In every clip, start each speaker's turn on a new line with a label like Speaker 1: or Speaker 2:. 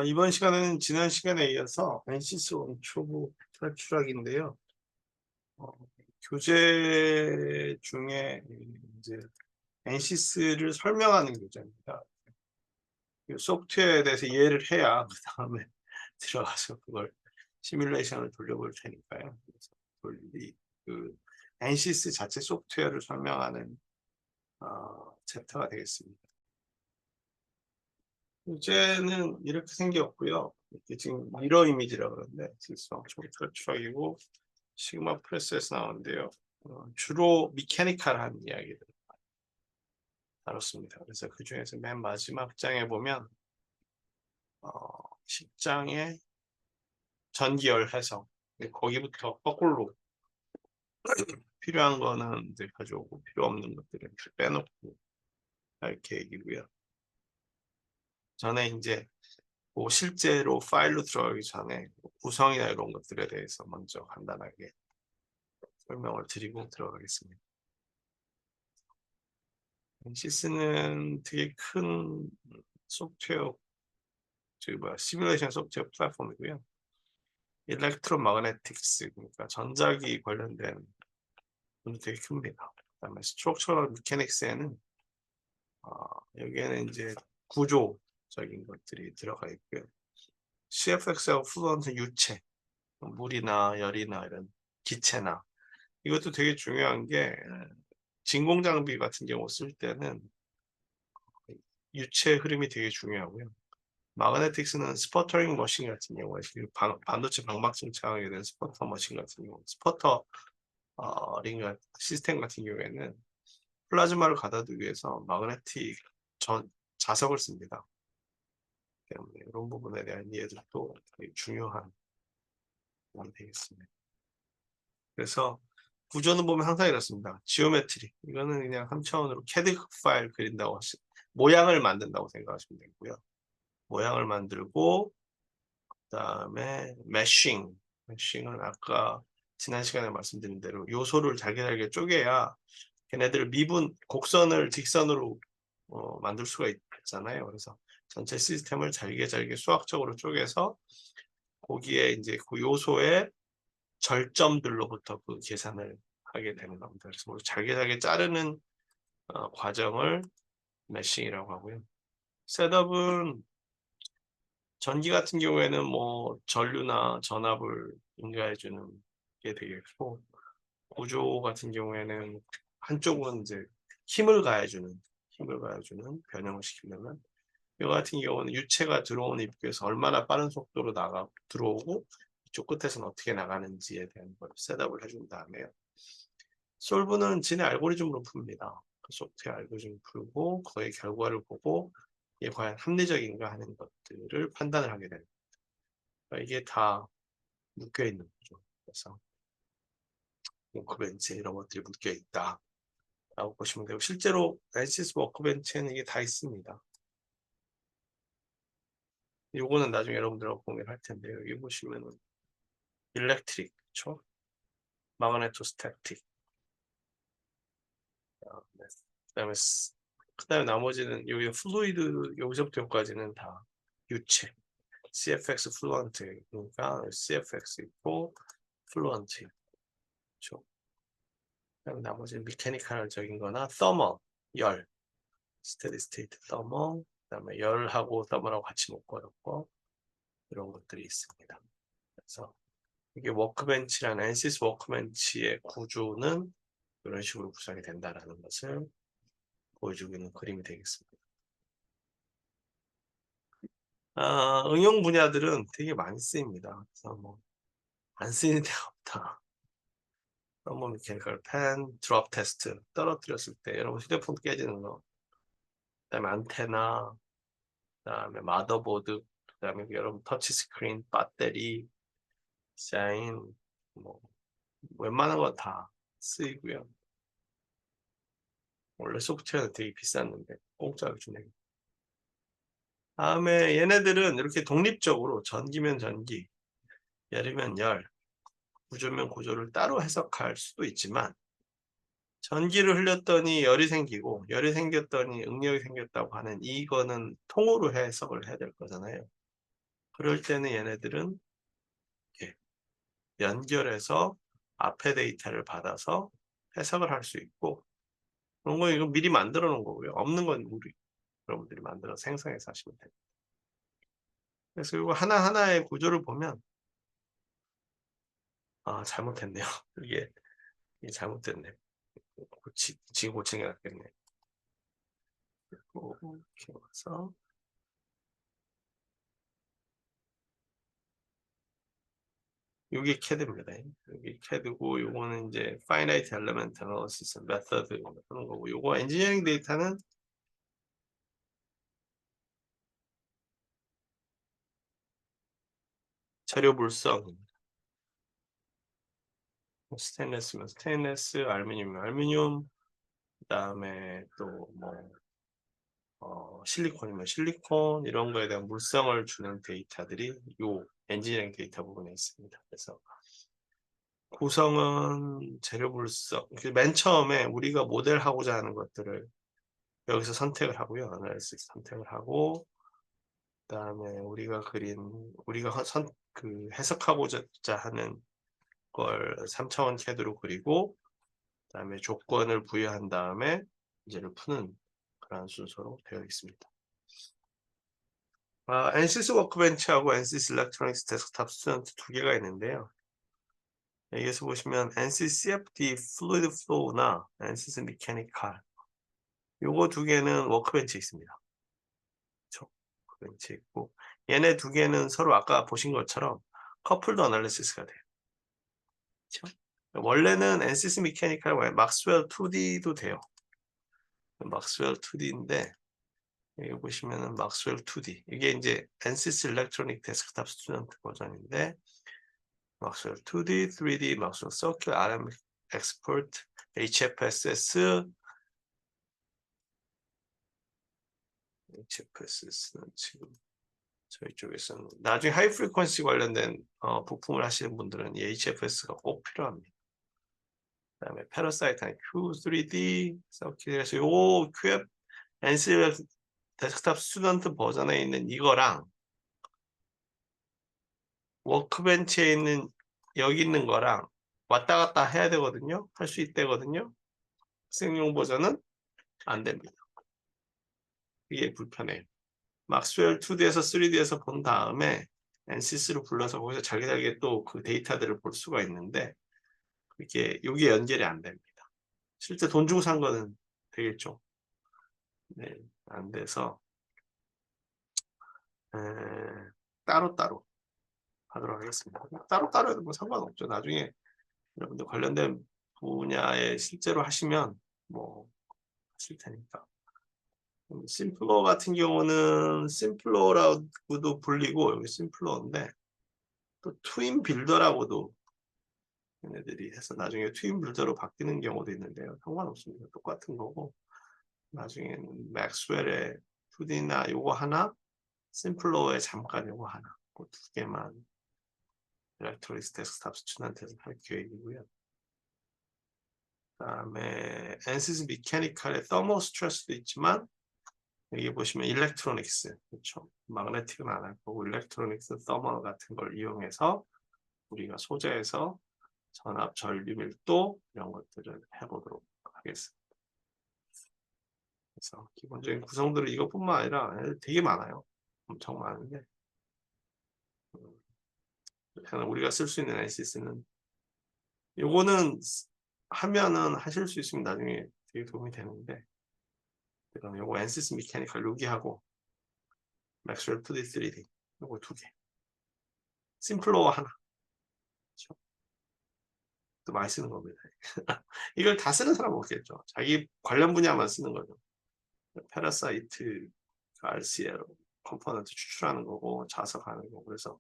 Speaker 1: 이번 시간에는 지난 시간에 이어서 NCS 원초보 탈출하기인데요. 어, 교재 중에 이제 NCS를 설명하는 교재입니다. 이 소프트웨어에 대해서 이해를 해야 그 다음에 들어가서 그걸 시뮬레이션을 돌려볼 테니까요. 그래서 그 NCS 자체 소프트웨어를 설명하는 챕터가 되겠습니다. 교재는 이렇게 생겼고요. 이게 지금 미러 이미지라고 그러는데 실성 초기 탈출하기고 시그마 프레스에서 나오는데요. 주로 미케니컬한 이야기를 다뤘습니다. 그래서 그 중에서 맨 마지막 장에 보면 10장의 전기열 해석, 거기부터 거꾸로 필요한 거는 이제 가져오고 필요 없는 것들은 빼놓고 할 계획이고요. 전에 이제 실제로 파일로 들어가기 전에 구성이나 이런 것들에 대해서 먼저 간단하게 설명을 드리고 들어가겠습니다. 시스는 되게 큰 소프트웨어, 시뮬레이션 소프트웨어 플랫폼이고요. 일렉트로마그네틱스, 그러니까 전자기 관련된 분도 되게 큽니다. 그다음에 스트럭처럴 미케닉스에는 여기에는 이제 구조적인 것들이 들어가 있고요. CFX하고 플루언트 유체, 물이나 열이나 이런 기체나 이것도 되게 중요한 게 진공 장비 같은 경우 쓸 때는 유체 흐름이 되게 중요하고요. 마그네틱스는 스퍼터링 머신 같은 경우에 반도체 방막 증차하게 된 스퍼터 머신 같은 경우, 스퍼터 링 시스템 같은 경우에는 플라즈마를 가다두기 위해서 마그네틱 자석을 씁니다. 때문에 이런 부분에 대한 이해들도 되게 중요한 부분이 되겠습니다. 그래서 구조는 보면 항상 이렇습니다. 지오메트리, 이거는 그냥 한 차원으로 캐드 파일 그린다고 모양을 만든다고 생각하시면 되고요. 모양을 만들고 그다음에 매싱은 아까 지난 시간에 말씀드린 대로 요소를 잘게 쪼개야 걔네들 곡선을 직선으로 만들 수가 있잖아요. 그래서 전체 시스템을 잘게 수학적으로 쪼개서 거기에 이제 그 요소의 절점들로부터 그 계산을 하게 되는 겁니다. 그래서 잘게 자르는 과정을 매싱이라고 하고요. 셋업은 전기 같은 경우에는 전류나 전압을 인가해주는 게 되겠고, 구조 같은 경우에는 한쪽은 이제 힘을 가해주는 변형을 시키려면, 이 같은 경우는 유체가 들어오는 입구에서 얼마나 빠른 속도로 들어오고 이쪽 끝에서는 어떻게 나가는지에 대한 걸 셋업을 해준 다음에요. 솔브는 진의 알고리즘으로 풉니다. 그 소프트웨어 알고리즘 풀고 그의 결과를 보고 이게 과연 합리적인가 하는 것들을 판단을 하게 됩니다. 그러니까 이게 다 묶여 있는 거죠. 그래서 워크벤치 이런 것들이 묶여 있다 라고 보시면 되고, 실제로 NCS 워크벤치에는 이게 다 있습니다. 요거는 나중에 여러분들하고 공유할 텐데요. 여기 보시면은 일렉트릭, 그렇죠? 마그네토스태틱, 네. 그다음에 나머지는 여기 플루이드 여기서부터 여기까지는 다 유체, CFX 플루언트, 그러니까 CFX 있고 플루언트, 그렇죠? 그다음에 나머지는 미케니컬적인 거나 서머, 열, 스테디 스테이트 서머, 그다음에 열하고 서머라고 같이 묶어놓고 이런 것들이 있습니다. 그래서 이게 워크벤치라는 NCS 워크벤치의 구조는 이런 식으로 구성이 된다라는 것을 보여주고 있는 그림이 되겠습니다. 응용 분야들은 되게 많이 쓰입니다. 그래서 안 쓰이는 데가 없다. 메케니컬 펜, 드롭 테스트, 떨어뜨렸을 때 여러분 휴대폰 깨지는 거, 그다음에 안테나, 그다음에 마더보드, 그다음에 여러분 터치 스크린, 배터리, 사인, 뭐 웬만한 거 다 쓰이고요. 원래 소프트웨어는 되게 비쌌는데 공짜로 주네요. 다음에 얘네들은 이렇게 독립적으로 전기면 전기, 열이면 열, 구조면 구조를 따로 해석할 수도 있지만, 전기를 흘렸더니 열이 생기고 열이 생겼더니 응력이 생겼다고 하는 이거는 통으로 해석을 해야 될 거잖아요. 그럴 때는 얘네들은 이렇게 연결해서 앞에 데이터를 받아서 해석을 할 수 있고, 그런 거 이거 미리 만들어 놓은 거고요. 없는 건 우리 여러분들이 만들어 생성해서 하시면 됩니다. 그래서 이거 하나하나의 구조를 보면 잘못했네요. 이게 잘못됐네. 지금 고친 게 낫겠네. 이렇게 와서 이게 CAD입니다. 여기 CAD고 요거는 이제 Finite Element Analysis Method 그런 거고, 요거 엔지니어링 데이터는 재료 물성, 스테인리스면 스테인리스, 알루미늄이면 알루미늄, 그다음에 또 실리콘이면 실리콘, 이런 거에 대한 물성을 주는 데이터들이 요 엔지니어링 데이터 부분에 있습니다. 그래서 구성은 재료 물성, 맨 처음에 우리가 모델하고자 하는 것들을 여기서 선택을 하고요. 아날리시스 선택을 하고, 그다음에 우리가 해석하고자 하는 걸 3차원 CAD로 그리고, 그다음에 조건을 부여한 다음에 문제를 푸는 그런 순서로 되어 있습니다. NCS 워크벤치하고 NCS 일렉트로닉스 데스크탑 스튜던트 두 개가 있는데요. 여기에서 보시면 NCS CFD 플루이드 플로우나 NCS 메카니컬, 요거 두 개는 워크벤치에 있습니다. 그렇죠? 워크벤치에 있고, 얘네 두 개는 서로 아까 보신 것처럼 커플드 어널리시스가 돼요. 그렇죠? 원래는 NCS 메카니컬 막스웰 2D도 돼요. 막스웰 2D인데 여기 보시면은 막스웰 2D, 이게 이제 NCS 일렉트로닉 데스크탑 스튜던트 버전인데, 막스웰 2D, 3D, 막스웰 서클, RM 엑스포트, HFSS는 지금 저희 쪽에서는 나중에 하이 프리퀀시 관련된 부품을 하시는 분들은 이 HFS가 꼭 필요합니다. 그다음에 패러사이트 Q3D 서킷에서 요 QF NCS 데스크탑 스튜던트 버전에 있는 이거랑 워크벤치에 있는 여기 있는 거랑 왔다 갔다 해야 되거든요. 할 수 있대거든요. 학생용 버전은 안 됩니다. 이게 불편해요. 막스웰 2D에서 3D에서 본 다음에 NCS로 불러서 거기서 잘게 또 그 데이터들을 볼 수가 있는데, 이게 연결이 안 됩니다. 실제 돈 주고 산 거는 되겠죠. 네, 안 돼서 따로따로 하도록 하겠습니다. 따로따로 해도 뭐 상관없죠. 나중에 여러분들 관련된 분야에 실제로 하시면 뭐 하실 테니까. 심플러 같은 경우는 심플러라고도 불리고, 여기 심플러인데 또 트윈 빌더라고도 얘네들이 해서 나중에 트윈 빌더로 바뀌는 경우도 있는데요. 상관없습니다. 똑같은 거고, 나중에는 맥스웰의 2D나 요거 하나, 심플러에 잠깐 요거 하나, 그 두 개만 일렉트로닉스 데스크탑 스튜던트에서 할 계획이고요. 그다음에 NCS 메카니컬의 더멀 스트레스도 있지만, 여기 보시면 일렉트로닉스, 그렇죠? 마그네틱은 안 할 거고 일렉트로닉스 더멀 같은 걸 이용해서 우리가 소재에서 전압, 전류, 밀도 이런 것들을 해보도록 하겠습니다. 그래서 기본적인 구성들은 이것뿐만 아니라 되게 많아요. 엄청 많은데, 우리가 쓸 수 있는 NCS는 요거는 하면은 하실 수 있으면 나중에 되게 도움이 되는데, 그럼 요거 NCS 메카니컬 여기하고 맥스웰 2D, 3D 요거 두 개, 심플로어 하나, 그렇죠? 또 많이 쓰는 겁니다. 이걸 다 쓰는 사람은 없겠죠. 자기 관련 분야만 쓰는 거죠. 패러사이트, RCL 컴포넌트 추출하는 거고 자석하는 거고, 그래서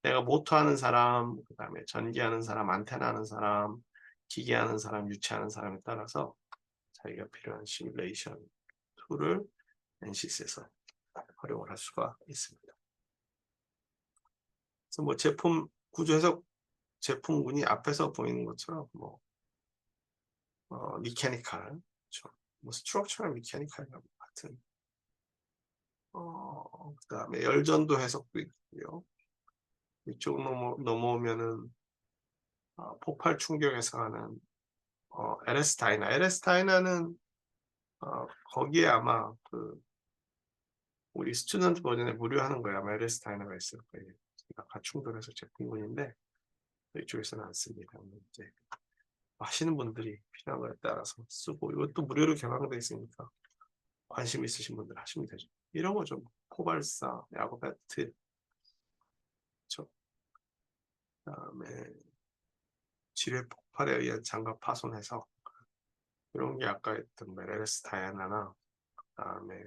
Speaker 1: 내가 모터 하는 사람, 그다음에 전기하는 사람, 안테나 하는 사람, 기계하는 사람, 유치하는 사람에 따라서 자기가 필요한 시뮬레이션 툴을 NCS에서 활용을 할 수가 있습니다. 그래서 뭐 제품 구조 해석, 제품군이 앞에서 보이는 것처럼 미케니컬, 그렇죠? 뭐 스트럭처랑 미케니컬 같은, 그다음에 열전도 해석도 있고요. 이쪽 넘어오면은 폭발 충격에서 하는 LS 다이나는 거기에 아마 우리 스튜던트 버전에 무료하는 거야. 아마 LS 다이나가 있을 거예요. 아까 충돌해서 제품군인데 이쪽에서는 안 씁니다. 이제 하시는 분들이 필요한 거에 따라서 쓰고, 이것도 무료로 개방돼 있으니까 관심 있으신 분들 하시면 되죠. 이런 거죠. 코발사, 야구 배트, 그다음에 지뢰 폭발에 의한 장갑 파손해서, 이런 게 아까 했던 LS 다이아나나 그다음에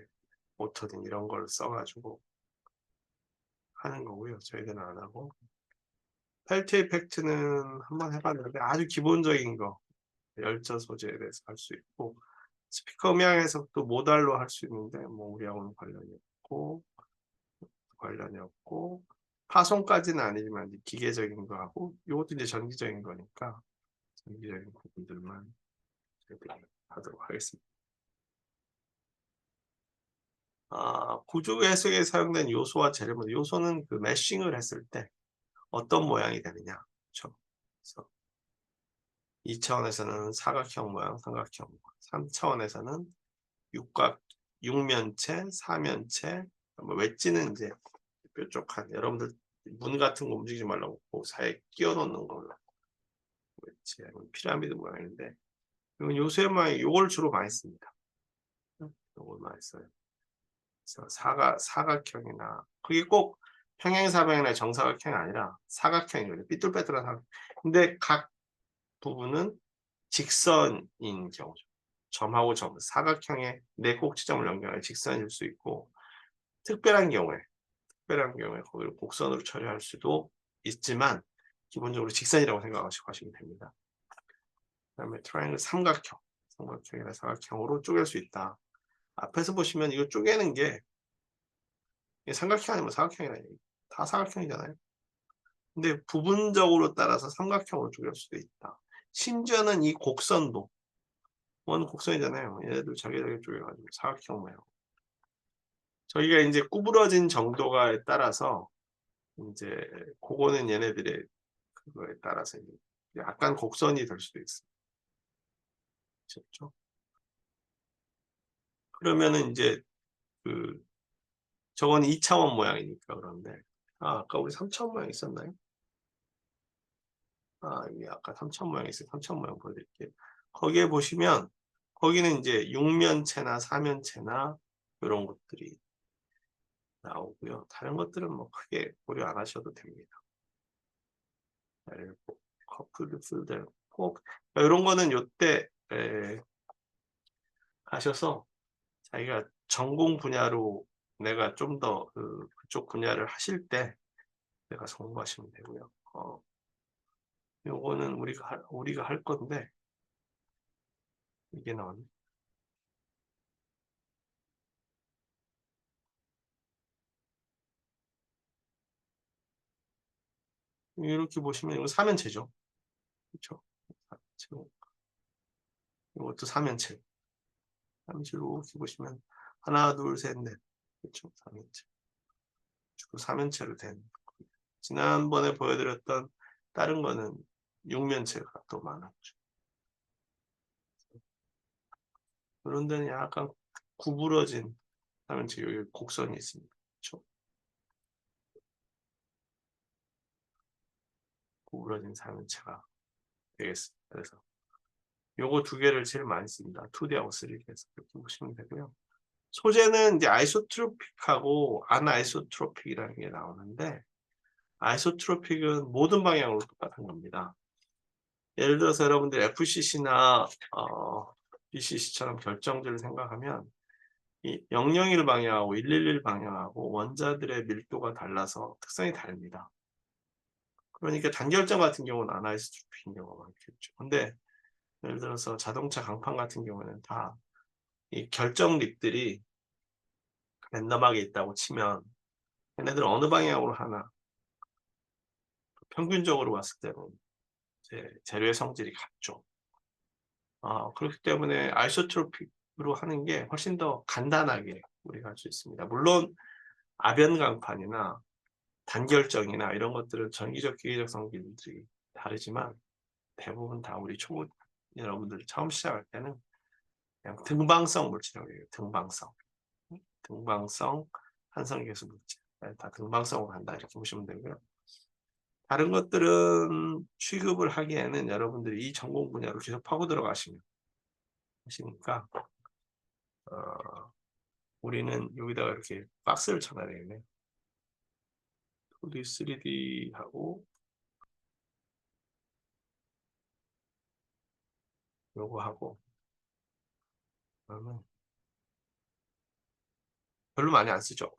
Speaker 1: 오토딘 이런 걸 써가지고 하는 거고요. 저희들은 안 하고, 펠트 이펙트는 한번 해봤는데 아주 기본적인 거, 열전 소재에 대해서 할 수 있고, 스피커 음향 해석도 모달로 할 수 있는데 뭐 우리하고는 관련이 없고, 파손까지는 아니지만 이제 기계적인 거 하고, 이것도 이제 전기적인 거니까 전기적인 부분들만 저희들이 하도록 하겠습니다. 구조 해석에 사용된 요소와 재료물, 요소는 그 매싱을 했을 때 어떤 모양이 되느냐, 그렇죠? 그래서 2차원에서는 사각형 모양, 삼각형 모양, 3차원에서는 육면체, 사면체, 뭐 웨지는 이제 뾰족한, 여러분들 문 같은 거 움직이지 말라고 그 사이에 끼워 놓는 걸로 웨지, 피라미드 모양인데, 이건 요새 모양, 요걸 주로 많이 씁니다. 요걸 많이 써요. 그래서 사각형이나, 그게 꼭 평행사변이나 정사각형이 아니라 사각형이거든요. 삐뚤빼뚤한 사각. 근데 각 부분은 직선인 경우죠. 점하고 점, 사각형의 네 꼭지점을 연결하는 직선일 수 있고, 특별한 경우에 거기를 곡선으로 처리할 수도 있지만 기본적으로 직선이라고 생각하시고 하시면 됩니다. 그다음에 트라이앵글 삼각형이나 사각형으로 쪼갤 수 있다. 앞에서 보시면 이거 쪼개는 게 삼각형 아니면 사각형이라, 다 사각형이잖아요. 근데 부분적으로 따라서 삼각형으로 쪼갤 수도 있다. 심지어는 이 곡선도 원 곡선이잖아요. 얘네들 자기자기 쪼개가지고 사각형 모양. 저희가 이제 구부러진 정도가에 따라서 이제 그거는 얘네들의 그거에 따라서 약간 곡선이 될 수도 있어요. 그렇죠? 그러면은 이제 저건 2차원 모양이니까. 그런데 아까 우리 3차원 모양 있었나요? 이게 아까 3차원 모양이 있어요. 3차원 모양 보여드릴게요. 거기에 보시면 거기는 이제 육면체나 사면체나 이런 것들이 나오고요. 다른 것들은 뭐 크게 고려 안 하셔도 됩니다. 커플드 필드 폭, 이런 거는 요때 하셔서 자기가 전공 분야로 내가 좀 더 그쪽 분야를 하실 때 내가 성공하시면 되고요. 요거는 우리가 할 건데, 이게 나왔네. 이렇게 보시면 이거 사면체죠. 그렇죠? 이것도 사면체. 사면체로 이렇게 보시면 하나, 둘, 셋, 넷. 그렇죠? 사면체. 주로 사면체로 된. 지난번에 보여드렸던 다른 거는 육면체가 또 많았죠. 그런 데는 약간 구부러진 사면체, 여기 곡선이 있습니다. 그렇죠? 구부러진 사면체가 되겠습니다. 그래서 요거 두 개를 제일 많이 씁니다. 2D하고 3D에서 이렇게 보시면 되고요. 소재는 이제 아이소트로픽하고 안아이소트로픽이라는 게 나오는데, 아이소트로픽은 모든 방향으로 똑같은 겁니다. 예를 들어서 여러분들 FCC나 BCC처럼 결정지를 생각하면 이 001 방향하고 111 방향하고 원자들의 밀도가 달라서 특성이 다릅니다. 그러니까 단결점 같은 경우는 안아이소트로픽인 경우가 많겠죠. 근데 예를 들어서 자동차 강판 같은 경우는 다 이 결정 립들이 랜덤하게 있다고 치면 얘네들 어느 방향으로 하나 평균적으로 봤을 때는 이제 재료의 성질이 같죠. 그렇기 때문에 아이소트로픽으로 하는 게 훨씬 더 간단하게 우리가 할 수 있습니다. 물론 아변 강판이나 단결정이나 이런 것들은 전기적, 기계적 성질들이 다르지만 대부분 다 우리 초보 여러분들이 처음 시작할 때는 그냥 등방성 물질이라고 해요. 등방성. 등방성 한성계수 물질. 다 등방성으로 한다 이렇게 보시면 되고요. 다른 것들은 취급을 하기에는 여러분들이 이 전공 분야로 계속 파고 들어가시면 하시니까 우리는 여기다가 이렇게 박스를 쳐놔야 되겠네. 2D, 3D 하고 요거 하고 그러면 별로 많이 안 쓰죠.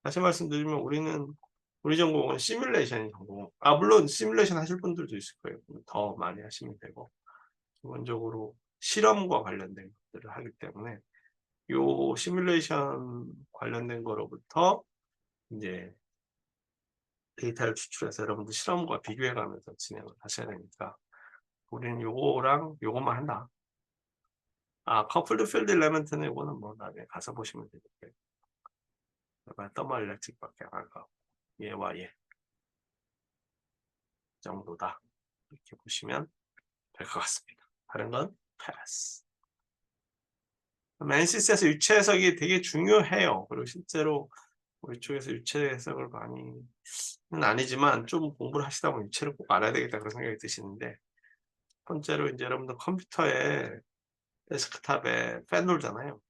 Speaker 1: 다시 말씀드리면 우리 전공은 시뮬레이션이 전공. 물론 시뮬레이션 하실 분들도 있을 거예요. 더 많이 하시면 되고 기본적으로 실험과 관련된 것들을 하기 때문에 요 시뮬레이션 관련된 거로부터 이제 데이터를 추출해서 여러분들 실험과 비교해 가면서 진행을 하셔야 되니까 우리는 요거랑 요것만 한다. 커플드 필드 엘리먼트는 요거는 뭐 나중에 가서 보시면 되겠고요. 더멀 일렉트릭밖에 안 할 거고 얘와 얘 정도다. 이렇게 보시면 될 것 같습니다. 다른 건 패스. 맨시스에서 유체 해석이 되게 중요해요. 그리고 실제로 우리 쪽에서 유체 해석을 많이는 아니지만 좀 공부를 하시다 보면 유체를 꼭 알아야 되겠다 그런 생각이 드시는데 첫 번째로 이제 여러분들 컴퓨터에 데스크탑에 팬 돌잖아요.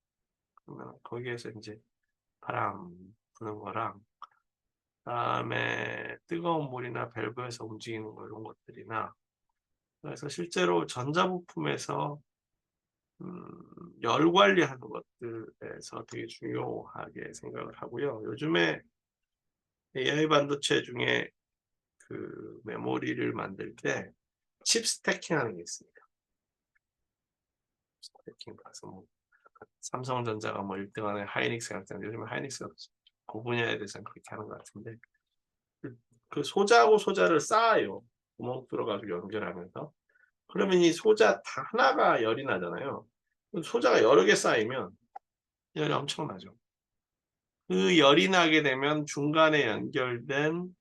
Speaker 1: 그러면 거기에서 이제 바람 부는 거랑 그다음에 뜨거운 물이나 밸브에서 움직이는 거 이런 것들이나 그래서 실제로 전자부품에서 열 관리하는 것들에서 되게 중요하게 생각을 하고요. 요즘에 AI 반도체 중에 그 메모리를 만들 때 칩 스태킹 하는 게 있습니다. 스태킹 봐서 뭐 삼성전자가 뭐 1등 하는 하이닉스 같은 요즘에 하이닉스가 그 분야에 대해서는 그렇게 하는 것 같은데 그 소자하고 소자를 쌓아요. 구멍 뚫어가지고 연결하면서 그러면 이 소자 다 하나가 열이 나잖아요. 소자가 여러 개 쌓이면 열이 엄청나죠. 그 열이 나게 되면 중간에 연결된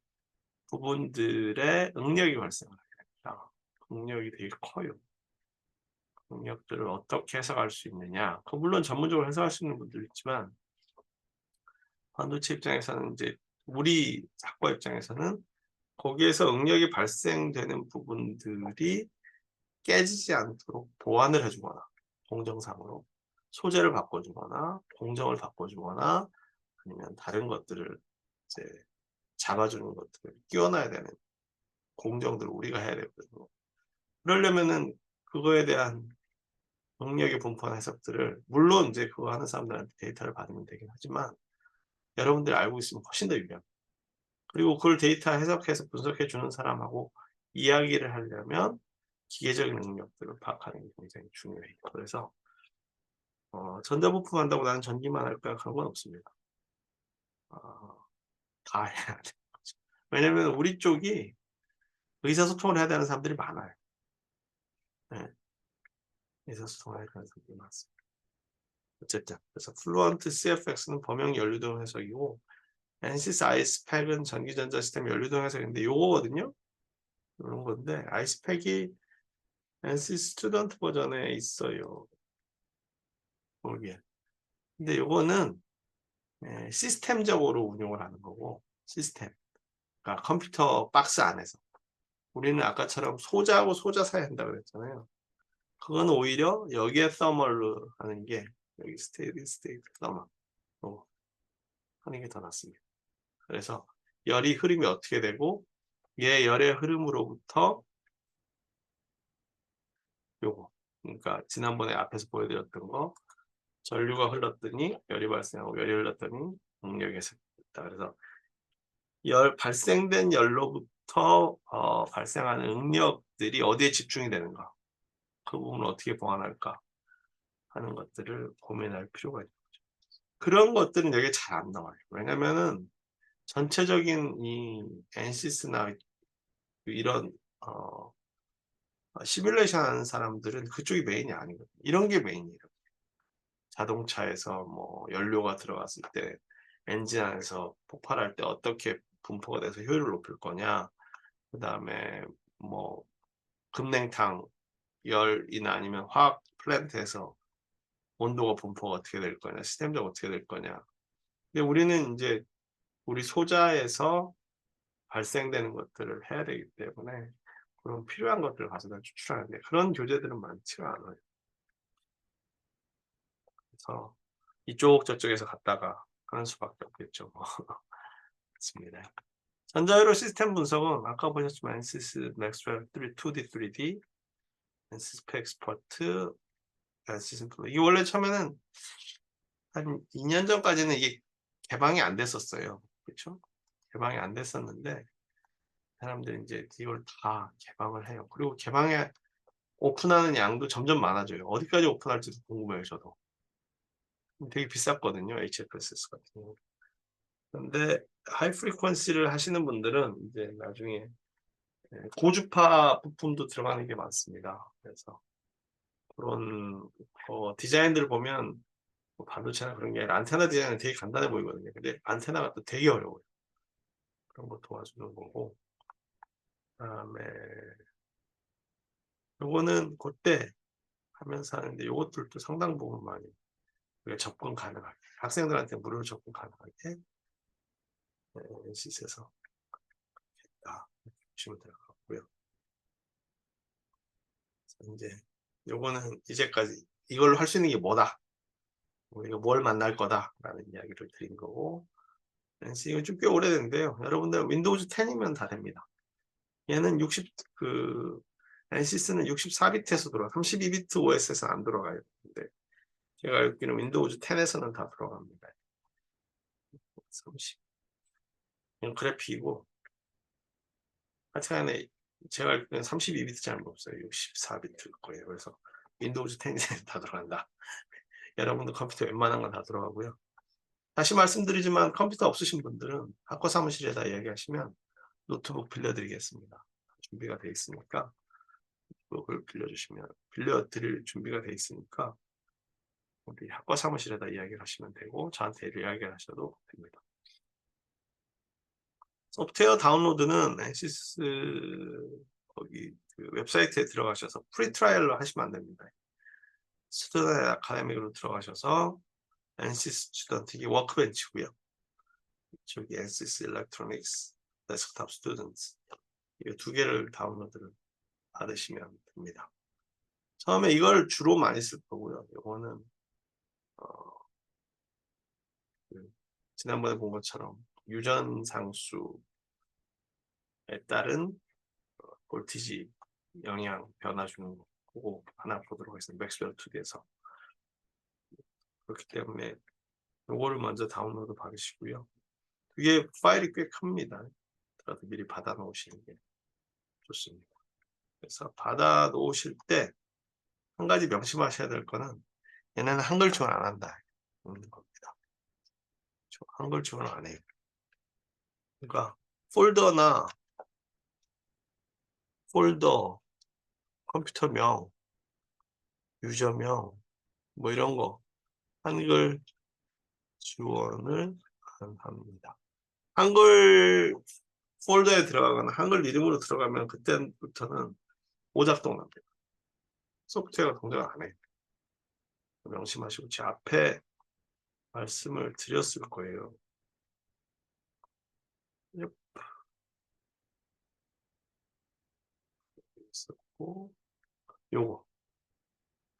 Speaker 1: 부분들의 응력이 발생을 합니다. 응력이 되게 커요. 응력들을 어떻게 해석할 수 있느냐. 물론 전문적으로 해석할 수 있는 분들 있지만 반도체 입장에서는 이제 우리 학과 입장에서는 거기에서 응력이 발생되는 부분들이 깨지지 않도록 보완을 해주거나 공정상으로 소재를 바꿔주거나 공정을 바꿔주거나 아니면 다른 것들을 이제 잡아주는 것들을 끼워놔야 되는 공정들을 우리가 해야 되거든요. 그러려면은 그거에 대한 능력의 분포나 해석들을 물론 이제 그거 하는 사람들한테 데이터를 받으면 되긴 하지만 여러분들이 알고 있으면 훨씬 더 유리합니다. 그리고 그걸 데이터 해석해서 분석해 주는 사람하고 이야기를 하려면 기계적인 능력들을 파악하는 게 굉장히 중요해요. 그래서 전자부품 한다고 나는 전기만 할 거야 그런 건 없습니다. 다 해야 돼. 왜냐면 우리 쪽이 의사소통을 해야 되는 사람들이 많아요. 네. 의사소통을 해야 되는 사람들이 많습니다. 어쨌든 그래서 플루언트 CFX는 범용 연료동 해석이고 NCS 아이스팩은 전기전자 시스템 연료동 해석인데 요거거든요. 이런 건데 아이스팩이 NC 스튜던트 버전에 있어요. 거기에. 근데 요거는 시스템적으로 운용을 하는 거고 시스템. 그러니까 컴퓨터 박스 안에서. 우리는 아까처럼 소자하고 소자 사이 한다고 그랬잖아요. 그건 오히려 여기에 서멀로 하는 게 여기 스테이트 서멀 하는 게 더 낫습니다. 그래서 열이 흐름이 어떻게 되고 얘 열의 흐름으로부터 요거 그러니까 지난번에 앞에서 보여드렸던 거 전류가 흘렀더니 열이 발생하고 열이 흘렀더니 응력이 생겼다. 그래서 발생된 열로부터 발생하는 응력들이 어디에 집중이 되는가 그 부분을 어떻게 보완할까 하는 것들을 고민할 필요가 있죠. 그런 것들은 여기 잘 안 나와요. 왜냐면은 전체적인 이 엔시스나 이런 시뮬레이션 하는 사람들은 그쪽이 메인이 아니거든요. 이런 게 메인이에요. 자동차에서 뭐 연료가 들어갔을 때 엔진 안에서 폭발할 때 어떻게 분포가 돼서 효율을 높일 거냐. 그 다음에 뭐 금냉탕 열이나 아니면 화학 플랜트에서 온도가 분포가 어떻게 될 거냐, 시스템적으로 어떻게 될 거냐. 근데 우리는 이제 우리 소자에서 발생되는 것들을 해야 되기 때문에 그런 필요한 것들을 가져다 추출하는데 그런 교재들은 많지가 않아요. 그래서 이쪽 저쪽에서 갔다가 하는 수밖에 없겠죠. 뭐. 맞습니다. 전자회로 시스템 분석은 아까 보셨지만 ANSYS, 맥스웰 2D, 3D, ANSYS 엑스퍼트, ANSYS 플로. 이게 원래 처음에는 한 2년 전까지는 이게 개방이 안 됐었어요. 그렇죠? 개방이 안 됐었는데 사람들이 이제 이걸 다 개방을 해요. 그리고 개방에 오픈하는 양도 점점 많아져요. 어디까지 오픈할지도 궁금해요, 저도. 되게 비쌌거든요, HFSS 같은 경우. 근데 하이 프리퀀시를 하시는 분들은 이제 나중에 고주파 부품도 들어가는 게 많습니다. 그래서 그런 디자인들을 보면 뭐 반도체나 그런 게 아니라 안테나 디자인은 되게 간단해 보이거든요. 근데 안테나가 또 되게 어려워요. 그런 거 도와주는 거고. 그다음에 요거는 그때 하면서 하는데 요것들도 상당 부분 많이 우리가 접근 가능하게 학생들한테 무료로 접근 가능하게 시스에서 다 보시면 될 것 같고요. 이제 요거는 이제까지 이걸로 할 수 있는 게 뭐다? 우리가 뭘 만날 거다라는 이야기를 드린 거고, 이거 좀 꽤 오래된데요. 여러분들 윈도우즈 10이면 다 됩니다. 얘는 60 NCS는 64비트에서 돌아 32비트 OS에서 안 들어가요. 근데 제가 알기로는 윈도우즈 10에서는 다 들어갑니다. 30. 이건 그래픽이고, 하여튼간에 제가 알기로는 32비트 잘못 없어요. 64비트 거예요. 그래서 윈도우즈 10에 다 들어간다. 여러분들 컴퓨터 웬만한 건 다 들어가고요. 다시 말씀드리지만 컴퓨터 없으신 분들은 학과 사무실에다 이야기하시면 노트북 빌려드리겠습니다. 준비가 돼 있으니까 그걸 빌려드릴 준비가 돼 있으니까 우리 학과 사무실에다 이야기를 하시면 되고 저한테 이야기를 하셔도 됩니다. 소프트웨어 다운로드는 엔시스 거기 그 웹사이트에 들어가셔서 프리 트라이얼로 하시면 안 됩니다. 스튜던트 아카데미로 들어가셔서 엔시스 스튜던트 이게 워크벤치고요. 저기 엔시스 일렉트로닉스 데스크탑 스튜던트 이 두 개를 다운로드를 받으시면 됩니다. 처음에 이걸 주로 많이 쓸 거고요. 이거는 지난번에 본 것처럼 유전상수에 따른 볼티지 영향 변화 주는 거고 하나 보도록 하겠습니다. 맥스웰 2D에서 그렇기 때문에 이거를 먼저 다운로드 받으시고요. 이게 파일이 꽤 큽니다. 그래서 미리 받아 놓으시는 게 좋습니다. 그래서 받아 놓으실 때 한 가지 명심하셔야 될 거는 얘네는 한글 지원 안 한다. 있는 겁니다. 한글 지원 안 해요. 그러니까 폴더, 컴퓨터명, 유저명 뭐 이런 거 한글 지원을 안 합니다. 한글 폴더에 들어가거나 한글 이름으로 들어가면 그때부터는 오작동 납니다. 소프트웨어가 동작을 안 해요. 명심하시고 제 앞에 말씀을 드렸을 거예요. 있었고 요거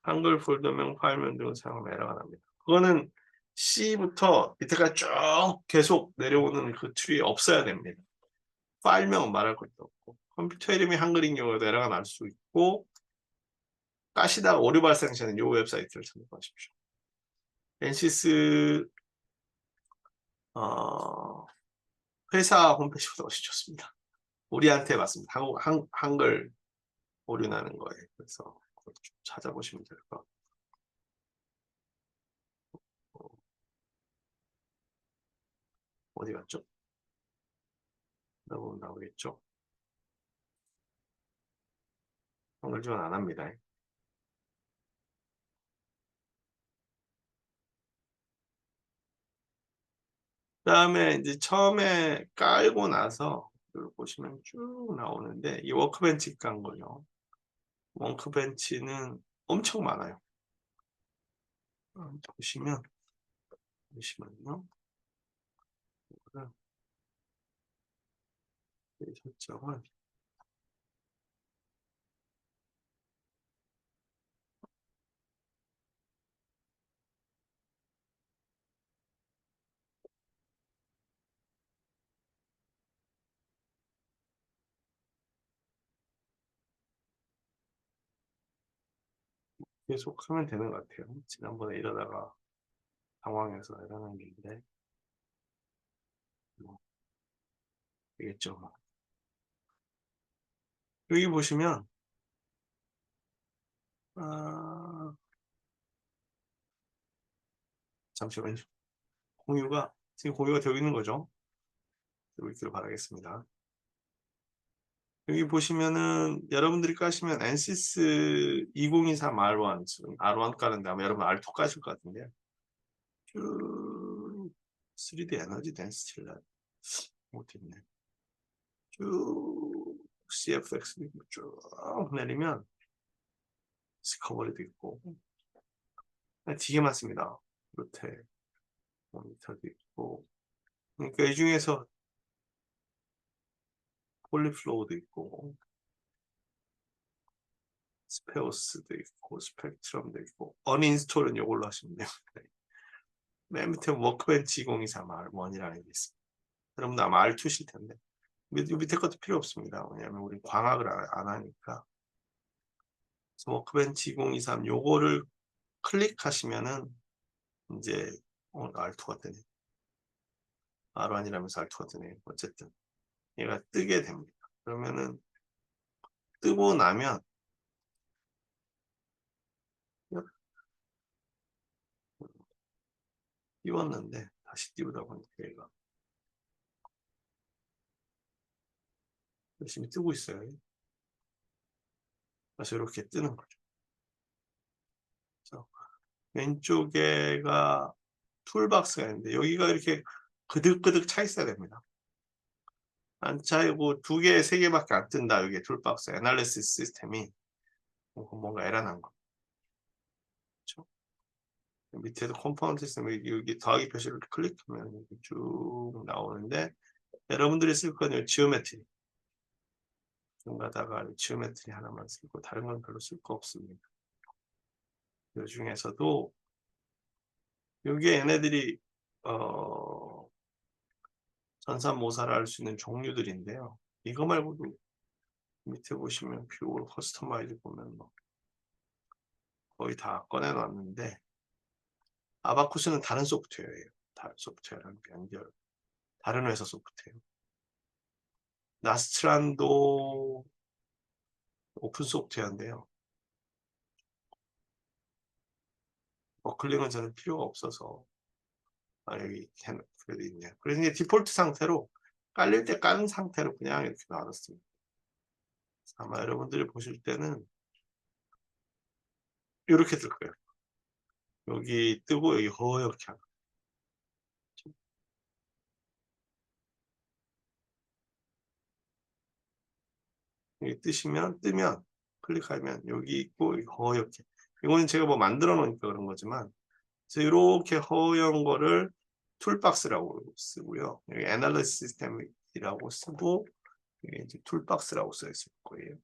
Speaker 1: 한글 폴더명 파일명 등을 사용하면 에러가 납니다. 그거는 C부터 밑에까지 쭉 계속 내려오는 그 트리 없어야 됩니다. 파일명은 말할 것도 없고 컴퓨터 이름이 한글인 경우에도 에러가 날 수 있고 까시다가 오류 발생 시에는 이 웹사이트를 참고하십시오. 엔시스 회사 홈페이지보다 훨씬 좋습니다. 우리한테 맞습니다. 한글 오류 나는 거예요. 그래서 좀 찾아보시면 될 것 같고 어디 갔죠? 나오겠죠? 한글 지원 안 합니다. 그다음에 이제 처음에 깔고 나서 여기 보시면 쭉 나오는데 이 워크벤치 깐 거죠. 워크벤치는 엄청 많아요. 보시면 잠시만요. 이거를 이 설정을 계속 하면 되는 것 같아요. 지난번에 이러다가 당황해서 이러는 길인데 뭐 되겠죠. 뭐. 여기 보시면 아, 잠시만요. 공유가 지금 공유가 되어 있는 거죠. 되고 있기를 바라겠습니다. 여기 보시면은 여러분들이 까시면 ANSYS 2023 R1 지금 R1 까는 다음에 여러분 R2 까실 것 같은데요. 쭉 3D 에너지 덴시티를 못했네. 쭉 CFX 쭉 내리면 디스커버리도 있고 되게 많습니다. 밑에 모니터도 있고 그러니까 이 중에서 폴리플로우도 있고 스페오스도 있고 스펙트럼도 있고 언인스톨은 이걸로 하시면 돼요. 맨 밑에 워크벤치 2023 R1이라는 게 있습니다. 여러분도 아마 R2실 텐데 밑에 것도 필요 없습니다. 왜냐하면 우리 광학을 안 하니까. 그래서 워크벤치 2023 요거를 클릭하시면은 이제 R2가 되네. R1이라면서 R2가 되네. 어쨌든 얘가 뜨게 됩니다. 그러면은 뜨고 나면 띄웠는데 다시 띄우다 보니까 얘가 열심히 뜨고 있어요. 그래서 이렇게 뜨는 거죠. 그래서 왼쪽에가 툴박스가 있는데 여기가 이렇게 그득그득 차 있어야 됩니다. 안 차이고 두 개, 세 개밖에 안 뜬다. 여기 툴박스 애널리시스 시스템이 뭔가 에러 난 거. 그렇죠? 밑에도 컴포넌트 시스템 여기 더하기 표시를 클릭하면 쭉 나오는데 여러분들이 쓸 거는 지오메트리. 좀 가다가 지오메트리 하나만 쓰고 다른 건 별로 쓸 거 없습니다. 이 중에서도 여기에 얘네들이 전산모사를 할 수 있는 종류들인데요. 이거 말고도 밑에 보시면 뷰 커스터마이즈 보면 뭐 거의 다 꺼내놨는데 아바쿠스는 다른 소프트웨어예요. 다른 소프트웨어라는 게 연결 다른 회사 소프트웨어. 나스트란도 오픈 소프트웨어인데요. 버클링은 저는 필요가 없어서 여기 그래도 있네요. 그래서 이제 디폴트 상태로 깔릴 때 깔은 상태로 그냥 이렇게 놔뒀습니다. 아마 여러분들이 보실 때는 이렇게 뜰 거예요. 여기 뜨고 여기 허옇게 하고. 여기 뜨면 클릭하면 여기 있고 여기 허옇게. 이거는 제가 뭐 만들어 놓으니까 그런 거지만 그래서 이렇게 허연 거를 툴박스라고 쓰고요. 여기 애널리시스 시스템이라고 쓰고 이게 이제 툴박스라고 써 있을 거예요.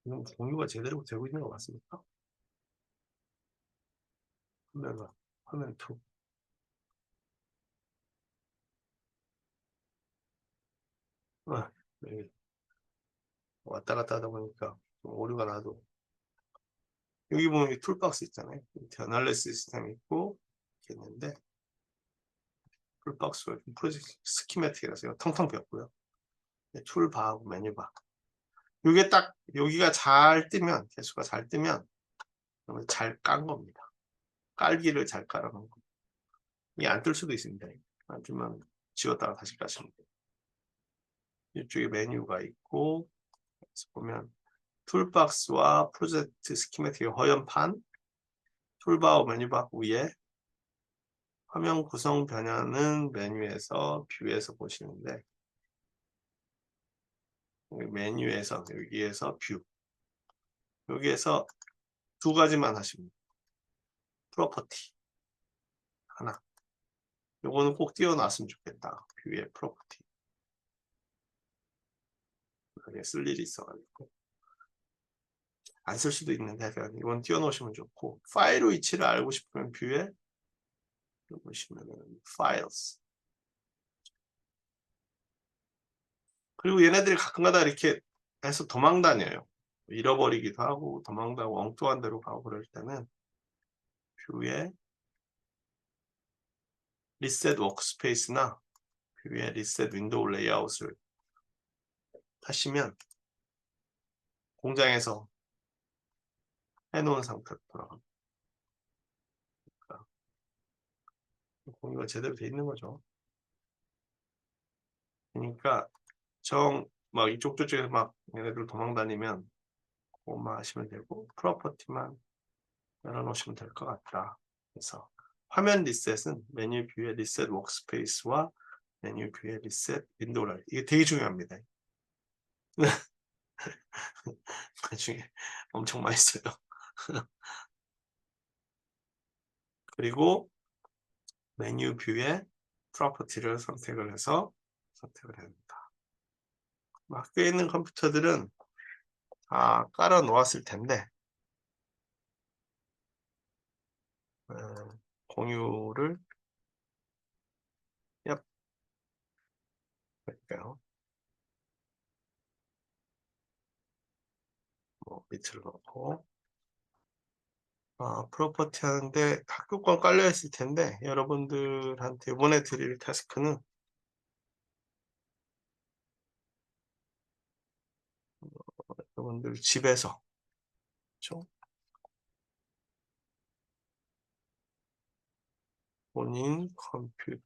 Speaker 1: 이건 공유가 제대로 되고 있는 것 같습니까? 화면 2. 네. 왔다 갔다 하다 보니까 좀 오류가 나도 여기 보면 이 툴박스 있잖아요. 애널리시스 시스템이 있고 이렇게 있는데 툴박스가 프로젝트 스키매틱이라서 텅텅 비었고요. 툴바하고 메뉴바 이게 딱 여기가 잘 뜨면 개수가 잘 뜨면 그러면 잘 깐 겁니다. 깔기를 잘 깔아놓은 거. 이게 안 뜰 수도 있습니다. 안 뜨면 지웠다가 다시 까시면 돼요. 이쪽에 메뉴가 있고 그래서 보면 툴박스와 프로젝트 스키매틱 허연판, 툴바와 메뉴바 위에 화면 구성 변화는 메뉴에서 뷰에서 보시는데 메뉴에서 여기에서 뷰 여기에서 두 가지만 하시면 프로퍼티 하나 요거는 꼭 띄워놨으면 좋겠다. 뷰의 프로퍼티 여기에 쓸 일이 있어가지고 안 쓸 수도 있는데 이건 띄워놓으시면 좋고 파일 위치를 알고 싶으면 뷰에 보시면은 파일스 그리고 얘네들이 가끔가다 이렇게 해서 도망 다녀요. 잃어버리기도 하고 도망다고 엉뚱한 데로 가고 그럴 때는 뷰에 리셋 워크스페이스나 뷰에 리셋 윈도우 레이아웃을 하시면 공장에서 해놓은 상태로 돌아갑니다. 공유가 제대로 돼 있는 거죠. 그러니까 막 이쪽 저쪽에서 막 얘네들 도망다니면 그것만 하시면 되고 프로퍼티만 열어놓으시면 될 것 같다. 그래서 화면 리셋은 메뉴 뷰의 리셋 워크스페이스와 메뉴 뷰의 리셋 윈도우를 이게 되게 중요합니다. 나중에 엄청 많이 써요. 그리고 메뉴 뷰의 프로퍼티를 선택을 해서 선택을 합니다. 학교에 있는 컴퓨터들은 다 깔아 놓았을 텐데 공유를 할까요? 밑을 넣고 프로퍼티 하는데 학교 건 깔려 있을 텐데 여러분들한테 이번에 드릴 타스크는 여러분들 집에서 그렇죠? 본인 컴퓨터에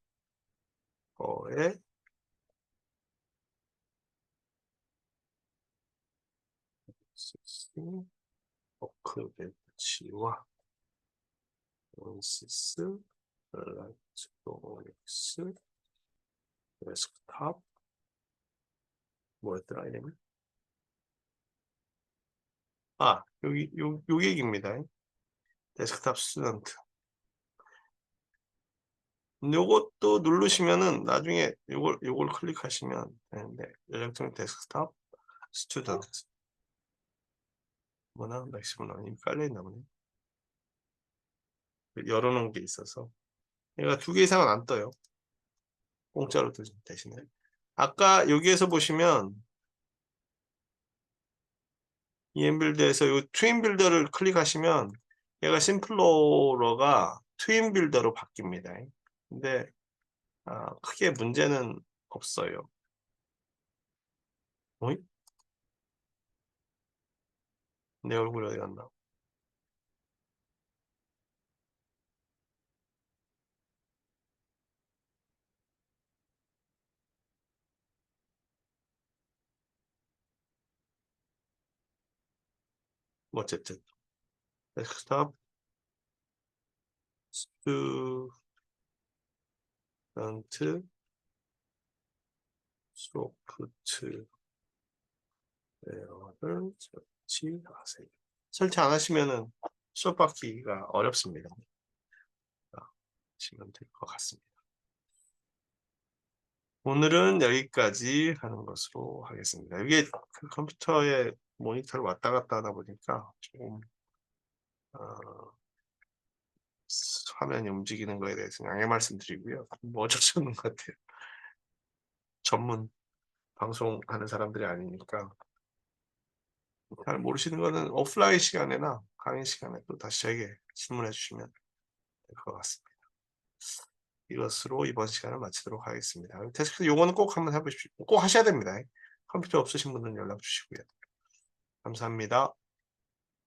Speaker 1: 워크벤치와 원시스, 일렉트로닉스, 데스크탑 뭐였더라 이름이? 여기 요 얘기입니다. 데스크탑 스튜던트. 요것도 누르시면은 나중에 요걸 클릭하시면 되는데 일렉트로닉 데스크탑 스튜던트 뭐나 맥시멈 이미 깔려있나 보네. 열어놓은 게 있어서 얘가 2개 이상은 안 떠요. 공짜로 뜨지 대신에 아까 여기에서 보시면 EM빌더에서 이 트윈 빌더를 클릭하시면 얘가 심플로러가 트윈 빌더로 바뀝니다. 근데 크게 문제는 없어요. 어이? 내 얼굴 어디 갔나? 어쨌든 데스크탑 스튜던트 소프트웨어를 설치하세요. 설치 안 하시면은 수업 받기가 어렵습니다. 하시면 될 것 같습니다. 오늘은 여기까지 하는 것으로 하겠습니다. 이게 그 컴퓨터에 모니터를 왔다 갔다 하다 보니까 조금 화면이 움직이는 거에 대해서 양해 말씀드리고요. 뭐 어쩔 수 없는 것 같아요. 전문 방송하는 사람들이 아니니까 잘 모르시는 거는 오프라인 시간에나 강의 시간에 또 다시 저에게 질문해 주시면 될 것 같습니다. 이것으로 이번 시간을 마치도록 하겠습니다. 테스트 요거는 꼭 한번 해보십시오. 꼭 하셔야 됩니다. 컴퓨터 없으신 분들은 연락 주시고요. 감사합니다.